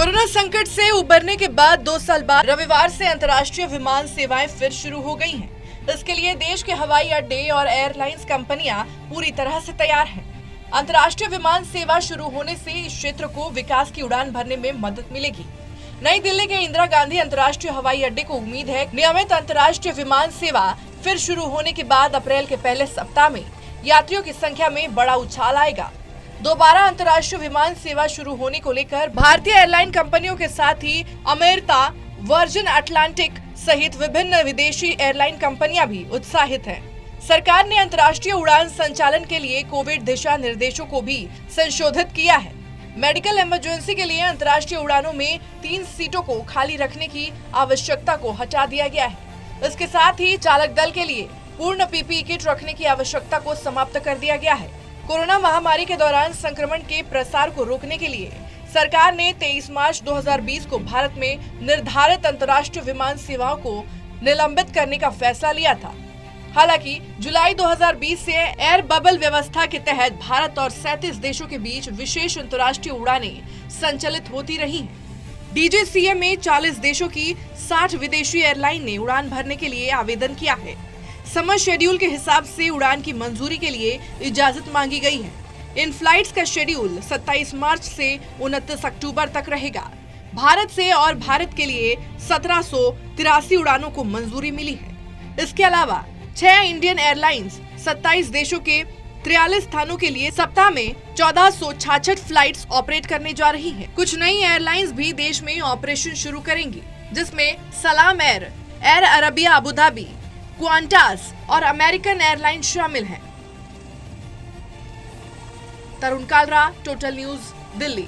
Corona संकट से उबरने के बाद 2 साल बाद रविवार से अंतर्राष्ट्रीय विमान सेवाएं फिर शुरू हो गई हैं। इसके लिए देश के हवाई अड्डे और एयरलाइंस कंपनियां पूरी तरह से तैयार हैं। अंतर्राष्ट्रीय विमान सेवा शुरू होने से इस क्षेत्र को विकास की उड़ान भरने में मदद मिलेगी। नई दिल्ली के इंदिरा गांधी अंतर्राष्ट्रीय हवाई अड्डे को उम्मीद है नियमित अंतर्राष्ट्रीय विमान सेवा फिर शुरू होने के बाद अप्रैल के पहले सप्ताह में यात्रियों की संख्या में बड़ा उछाल आएगा। दोबारा अंतर्राष्ट्रीय विमान सेवा शुरू होने को लेकर भारतीय एयरलाइन कंपनियों के साथ ही अमेरिका, वर्जिन अटलांटिक सहित विभिन्न विदेशी एयरलाइन कंपनियां भी उत्साहित हैं। सरकार ने अंतर्राष्ट्रीय उड़ान संचालन के लिए कोविड दिशा निर्देशों को भी संशोधित किया है। मेडिकल इमरजेंसी के लिए अंतर्राष्ट्रीय उड़ानों में 3 सीटों को खाली रखने की आवश्यकता को हटा दिया गया है। इसके साथ ही चालक दल के लिए पूर्ण पीपीई किट रखने की आवश्यकता को समाप्त कर दिया गया है। कोरोना महामारी के दौरान संक्रमण के प्रसार को रोकने के लिए सरकार ने 23 मार्च 2020 को भारत में निर्धारित अंतर्राष्ट्रीय विमान सेवाओं को निलंबित करने का फैसला लिया था। हालांकि जुलाई 2020 से एयर बबल व्यवस्था के तहत भारत और 37 देशों के बीच विशेष अंतर्राष्ट्रीय उड़ानें संचालित होती रही हैं। डीजीसीए में 40 देशों की 60 विदेशी एयरलाइन ने उड़ान भरने के लिए आवेदन किया है। समर शेड्यूल के हिसाब से उड़ान की मंजूरी के लिए इजाजत मांगी गई है। इन फ्लाइट्स का शेड्यूल 27 मार्च से 29 अक्टूबर तक रहेगा। भारत से और भारत के लिए 1783 उड़ानों को मंजूरी मिली है। इसके अलावा 6 इंडियन एयरलाइंस 27 देशों के 43 स्थानों के लिए सप्ताह में 1466 फ्लाइट्स ऑपरेट करने जा रही हैं। कुछ नई एयरलाइंस भी देश में ऑपरेशन शुरू करेंगी, जिसमें सलाम air, air Arabia Abu Dhabi, Qantas और अमेरिकन एयरलाइन शामिल हैं। तरुण कालरा, टोटल न्यूज, दिल्ली।